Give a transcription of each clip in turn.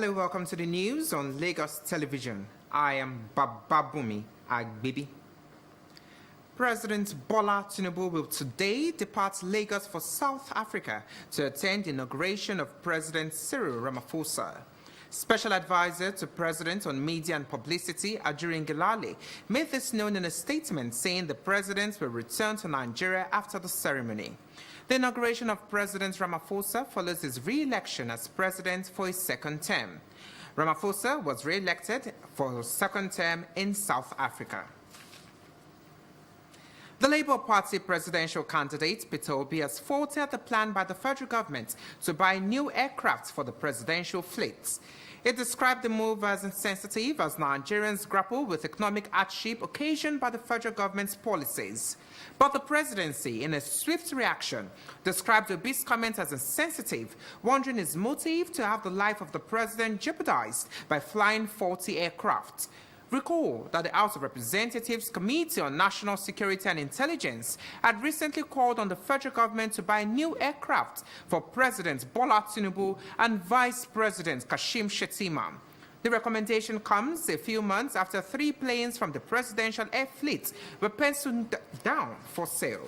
Hello, welcome to the news on Lagos Television. I am Bababumi Agbibi. President Bola Tinubu will today depart Lagos for South Africa to attend the inauguration of President Cyril Ramaphosa. Special advisor to President on Media and Publicity, Ajurin Gilale, made this known in a statement saying the president will return to Nigeria after the ceremony. The inauguration of President Ramaphosa follows his re-election as president for his second term. Ramaphosa was re-elected for his second term in South Africa. The Labour Party presidential candidate, Peter Obi, has faulted the plan by the federal government to buy new aircraft for the presidential fleet. It described the move as insensitive as Nigerians grapple with economic hardship occasioned by the federal government's policies. But the presidency, in a swift reaction, described Obi's comment as insensitive, wondering his motive to have the life of the president jeopardized by flying faulty aircraft. Recall that the House of Representatives Committee on National Security and Intelligence had recently called on the federal government to buy new aircraft for President Bola Tinubu and Vice President Kashim Shettima. The recommendation comes a few months after 3 planes from the presidential air fleet were penciled down for sale.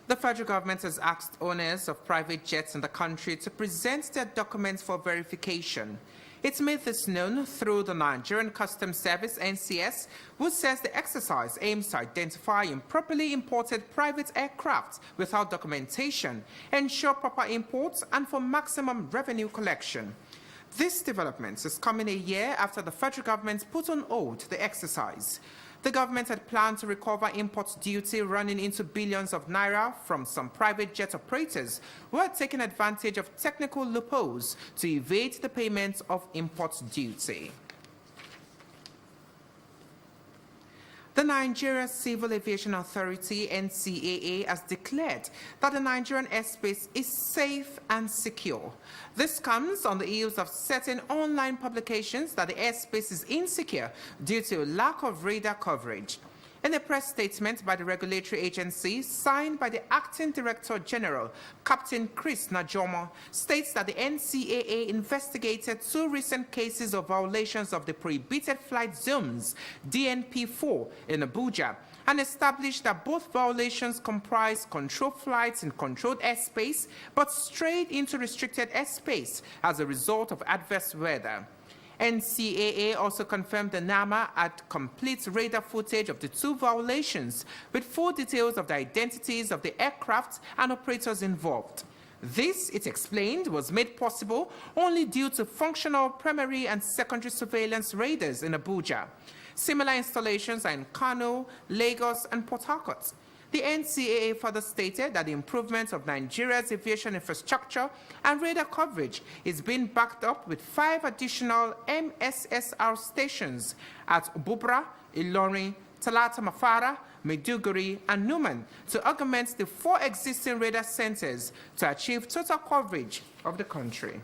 The federal government has asked owners of private jets in the country to present their documents for verification. It's made this known through the Nigerian Customs Service, NCS, who says the exercise aims to identify improperly imported private aircraft without documentation, ensure proper imports, and for maximum revenue collection. This development is coming a year after the federal government put on hold the exercise. The government had planned to recover import duty running into billions of naira from some private jet operators who had taken advantage of technical loopholes to evade the payment of import duty. The Nigeria Civil Aviation Authority, NCAA, has declared that the Nigerian airspace is safe and secure. This comes on the heels of certain online publications that the airspace is insecure due to a lack of radar coverage. In a press statement by the regulatory agency, signed by the Acting Director General, Captain Chris Najomo, states that the NCAA investigated 2 recent cases of violations of the Prohibited Flight Zones, DNP-4, in Abuja, and established that both violations comprise controlled flights in controlled airspace, but strayed into restricted airspace as a result of adverse weather. NCAA also confirmed the NAMA had complete radar footage of the 2 violations with full details of the identities of the aircraft and operators involved. This, it explained, was made possible only due to functional primary and secondary surveillance radars in Abuja. Similar installations are in Kano, Lagos, and Port Harcourt. The NCAA further stated that the improvement of Nigeria's aviation infrastructure and radar coverage is being backed up with 5 additional MSSR stations at Bubra, Ilorin, Talata Mafara, Maiduguri, and Numan to augment the 4 existing radar centers to achieve total coverage of the country.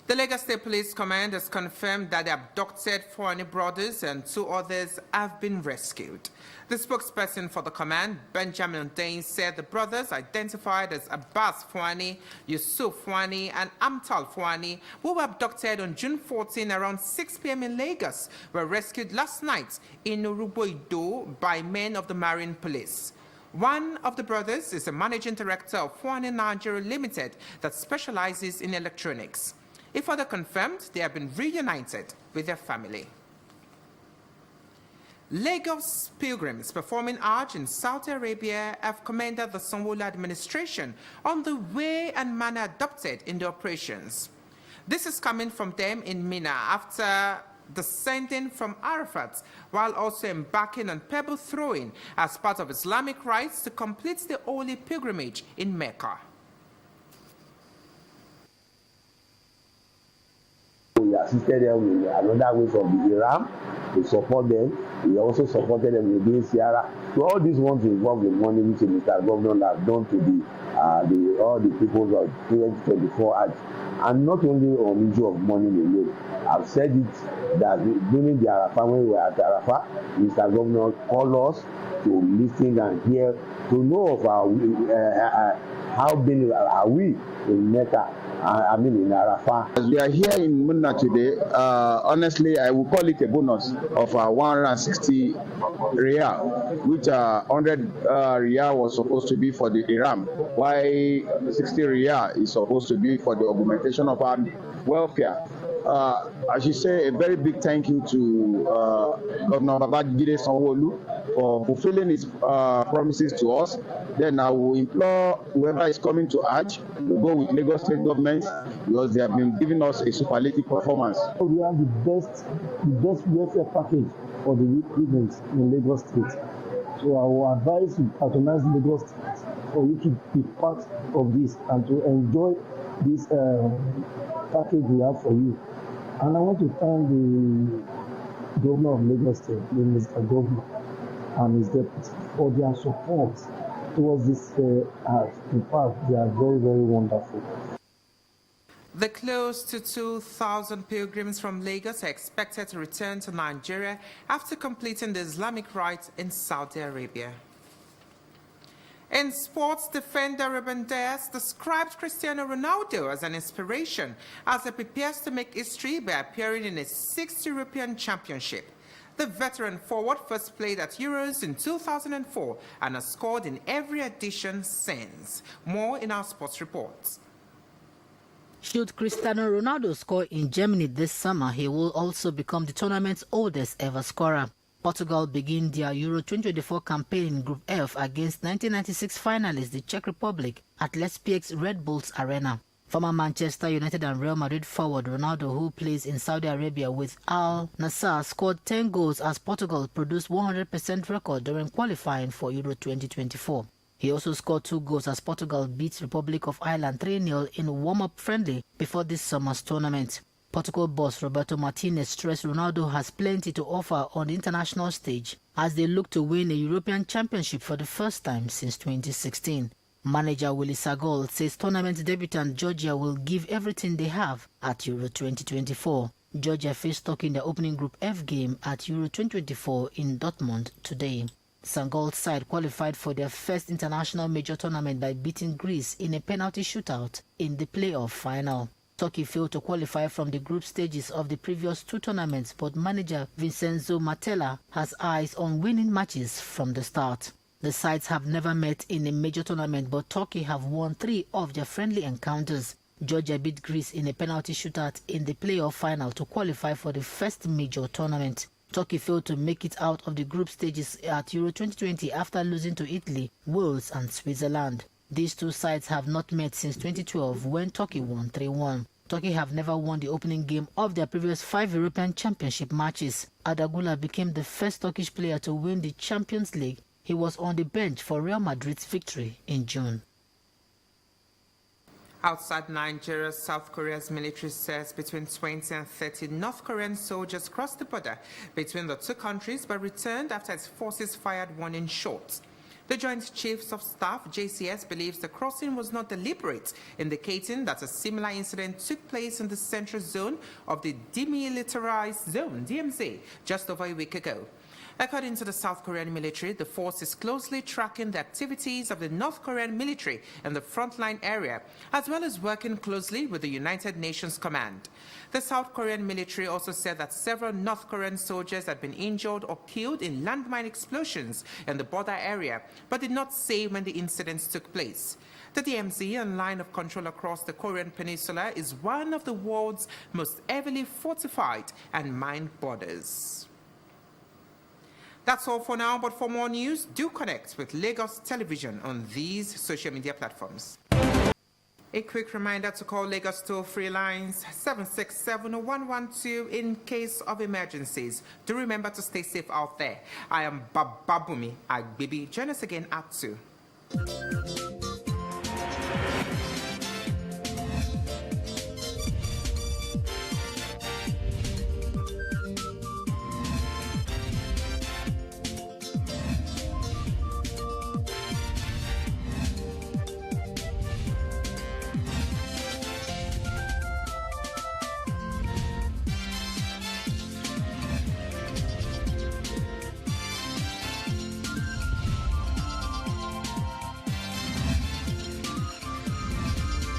The Lagos State Police Command has confirmed that the abducted Fuani brothers and 2 others have been rescued. The spokesperson for the command, Benjamin Dane, said the brothers, identified as Abbas Fuani, Yusuf Fuani, and Amtal Fuani, who were abducted on June 14 around 6 p.m. in Lagos, were rescued last night in Uruboido by men of the Marine Police. One of the brothers is the managing director of Fuani Nigeria Limited that specializes in electronics. It further confirmed they have been reunited with their family. Lagos pilgrims performing Hajj in Saudi Arabia have commended the Sanwo-Olu administration on the way and manner adopted in the operations. This is coming from them in Mina after descending from Arafat, while also embarking on pebble throwing as part of Islamic rites to complete the holy pilgrimage in Mecca. We assisted them with another way from the Iran to support them. We also supported them against Sierra. So all these ones involve the money which Mr. Governor has done to all the people of 2024 Hajj. And not only on issue of money alone. I've said it that during the Arafah, when we were at Arafah, Mr. Governor called us to listen and hear, to know of our How big are we in Mecca? I mean in Arafah. As we are here in Munna today, honestly, I will call it a bonus of 160 riyal, which 100 riyal was supposed to be for the Iram, while 60 riyal is supposed to be for the augmentation of our welfare. I should say a very big thank you to Governor Babajide Sanwo-Olu for fulfilling his promises to us. Then I will implore whoever is coming to Hajj to go with Lagos State government because they have been giving us a superlative performance. We have the best welfare package for the pilgrims in Lagos State. So I will advise you patronize Lagos State for you to be part of this and to enjoy this package we have for you. And I want to thank the governor of Lagos State, the Mr. Governor, and his deputy for their support towards this art. In fact, they are very, very wonderful. The close to 2,000 pilgrims from Lagos are expected to return to Nigeria after completing the Islamic rite in Saudi Arabia. In sports, defender Ruben Dias described Cristiano Ronaldo as an inspiration as he prepares to make history by appearing in his 6th European Championship. The veteran forward first played at Euros in 2004 and has scored in every edition since. More in our sports reports. Should Cristiano Ronaldo score in Germany this summer, he will also become the tournament's oldest ever scorer. Portugal begin their Euro 2024 campaign in Group F against 1996 finalists the Czech Republic at Let's PX Red Bulls Arena. Former Manchester United and Real Madrid forward Ronaldo, who plays in Saudi Arabia with Al Nassr, scored 10 goals as Portugal produced 100% record during qualifying for Euro 2024. He also scored 2 goals as Portugal beat Republic of Ireland 3-0 in a warm-up friendly before this summer's tournament. Portugal boss Roberto Martinez stressed Ronaldo has plenty to offer on the international stage as they look to win a European Championship for the first time since 2016. Manager Willy Sagol says tournament debutant Georgia will give everything they have at Euro 2024. Georgia faced Turkey in the opening Group F game at Euro 2024 in Dortmund today. Sagol's side qualified for their first international major tournament by beating Greece in a penalty shootout in the playoff final. Turkey failed to qualify from the group stages of the previous 2 tournaments, but manager Vincenzo Martella has eyes on winning matches from the start. The sides have never met in a major tournament, but Turkey have won 3 of their friendly encounters. Georgia beat Greece in a penalty shootout in the playoff final to qualify for the first major tournament. Turkey failed to make it out of the group stages at Euro 2020 after losing to Italy, Wales and Switzerland. These 2 sides have not met since 2012 when Turkey won 3-1. Turkey have never won the opening game of their previous 5 European Championship matches. Adagula became the first Turkish player to win the Champions League. He was on the bench for Real Madrid's victory in June. Outside Nigeria, South Korea's military says between 20 and 30 North Korean soldiers crossed the border between the 2 countries but returned after its forces fired warning shots. The Joint Chiefs of Staff, JCS, believes the crossing was not deliberate, indicating that a similar incident took place in the central zone of the Demilitarized Zone, DMZ, just over a week ago. According to the South Korean military, the force is closely tracking the activities of the North Korean military in the frontline area, as well as working closely with the United Nations Command. The South Korean military also said that several North Korean soldiers had been injured or killed in landmine explosions in the border area, but did not say when the incidents took place. The DMZ, a line of control across the Korean peninsula, is one of the world's most heavily fortified and mined borders. That's all for now, but for more news, do connect with Lagos Television on these social media platforms. A quick reminder to call Lagos toll-free lines 767-112 in case of emergencies. Do remember to stay safe out there. I am Bababumi Agbibi. Join us again at 2.